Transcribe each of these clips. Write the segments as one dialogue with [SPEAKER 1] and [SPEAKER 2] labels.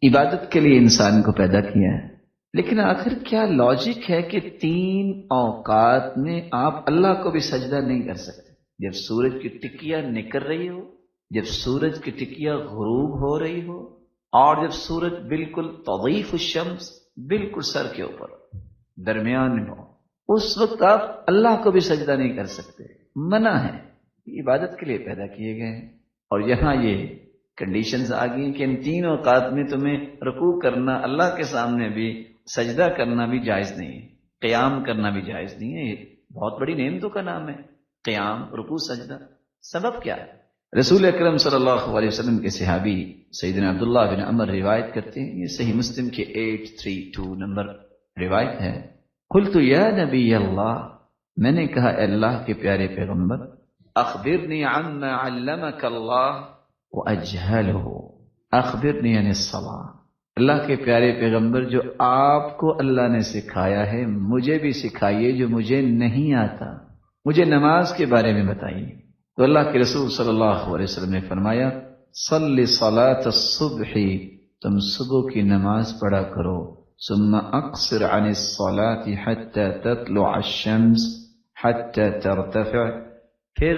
[SPEAKER 1] عبادت کے لیے انسان کو پیدا کیا ہے، لیکن آخر کیا لاجک ہے کہ 3 اوقات میں آپ اللہ کو بھی سجدہ نہیں کر سکتے؟ جب سورج کی ٹکیا نکل رہی ہو، جب سورج کی ٹکیا غروب ہو رہی ہو، اور جب سورج بالکل تضیف الشمس بالکل سر کے اوپر درمیان میں ہو، اس وقت آپ اللہ کو بھی سجدہ نہیں کر سکتے، منع ہے۔ عبادت کے لیے پیدا کیے گئے ہیں، اور یہاں یہ کنڈیشنز آ گئی ہیں کہ ان 3 اوقات میں تمہیں رکوع کرنا، اللہ کے سامنے بھی سجدہ کرنا بھی جائز نہیں ہے، قیام کرنا بھی جائز نہیں ہے۔ یہ بہت بڑی نعمتوں کا نام ہے، قیام، رکوع، سجدہ۔ سبب کیا ہے؟ رسول اکرم صلی اللہ علیہ وسلم کے صحابی سیدنا عبداللہ بن عمر روایت کرتے ہیں، یہ صحیح مسلم کے 832 نمبر روایت ہے، قلت یا نبی اللہ، میں نے کہا اے اللہ کے پیارے پیغمبر، اخبرنی عما علمک اللہ واجہلہ، اخبرنی عن الصلاۃ، اللہ کے پیارے پیغمبر جو آپ کو اللہ نے سکھایا ہے مجھے بھی سکھائیے، جو مجھے نہیں آتا، مجھے نماز کے بارے میں بتائیے۔ تو اللہ کے رسول صلی اللہ علیہ وسلم نے فرمایا، صلی صلاۃ الصبح، تم صبح کی نماز پڑھا کرو، ثم اقصر عن الصلاۃ حتى تطلع الشمس حتى ترتفع، پھر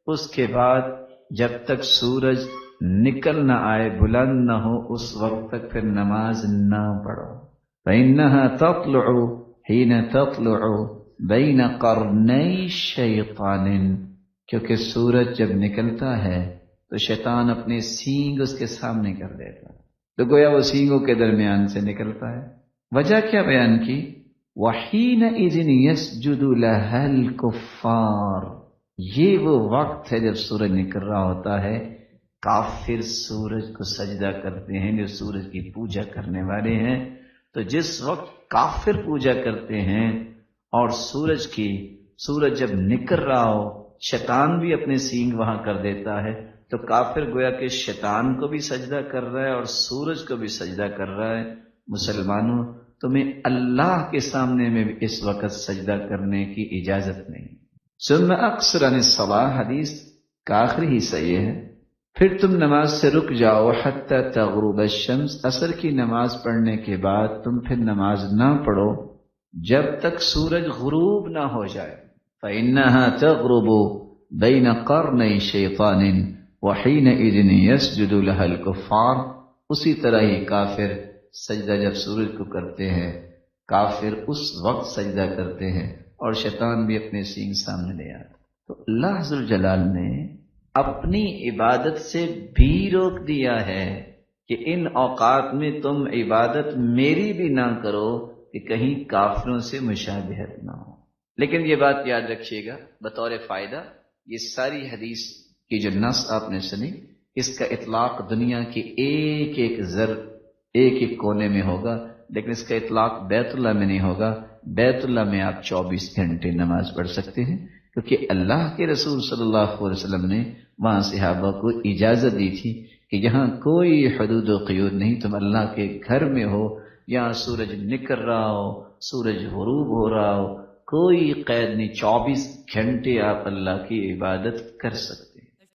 [SPEAKER 1] اس کے بعد جب تک سورج نکل نہ آئے، بلند نہ ہو، اس وقت تک پھر نماز نہ پڑھو۔ فإنها تطلع حين تطلع بين قرني الشيطان، کیونکہ سورج جب نکلتا ہے تو شیطان اپنے سینگ اس کے سامنے کر دیتا ہے، تو گویا وہ سینگوں کے درمیان سے نکلتا ہے۔ وجہ کیا بیان کی؟ وَحِينَئِذٍ يَسْجُدُ لَهَا الْكُفَّارُ، یہ وہ وقت ہے جب سورج نکل رہا ہوتا ہے، کافر سورج کو سجدہ کرتے ہیں، جو سورج کی پوجا کرنے والے ہیں۔ تو جس وقت کافر پوجا کرتے ہیں اور سورج جب نکل رہا ہو، شیطان بھی اپنے سینگ وہاں کر دیتا ہے، تو کافر گویا کہ شیطان کو بھی سجدہ کر رہا ہے اور سورج کو بھی سجدہ کر رہا ہے۔ مسلمانوں، تمہیں اللہ کے سامنے میں بھی اس وقت سجدہ کرنے کی اجازت نہیں۔ ثم اقصر عن الصلاۃ، حدیث کا آخری حصہ یہ ہے، پھر تم نماز سے رک جاؤ، حتی تغرب الشمس، عصر کی نماز پڑھنے کے بعد تم پھر نماز نہ پڑھو جب تک سورج غروب نہ ہو جائے۔ فإنها تغرب بين قرني شيطان وحينئذ يسجد لها الكفار، اسی طرح ہی کافر سجدہ جب سورج کو کرتے ہیں، کافر اس وقت سجدہ کرتے ہیں اور شیطان بھی اپنے سینگ سامنے لے آتا۔ تو اللہ ذوالجلال نے اپنی عبادت سے بھی روک دیا ہے کہ ان اوقات میں تم عبادت میری بھی نہ کرو کہ کہیں کافروں سے مشابہت نہ ہو۔ لیکن یہ بات یاد رکھیے گا بطور فائدہ، یہ ساری حدیث کی جو نص آپ نے سنی، اس کا اطلاق دنیا کے ایک ایک کونے میں ہوگا، لیکن اس کا اطلاق بیت اللہ میں نہیں ہوگا۔ بیت اللہ میں آپ 24 گھنٹے نماز پڑھ سکتے ہیں، کیونکہ اللہ کے رسول صلی اللہ علیہ وسلم نے وہاں صحابہ کو اجازت دی تھی کہ یہاں کوئی حدود و قیود نہیں، تم اللہ کے گھر میں ہو، یہاں سورج نکل رہا ہو، سورج غروب ہو رہا ہو، کوئی قید نہیں، 24 گھنٹے آپ اللہ کی عبادت کر سکتے۔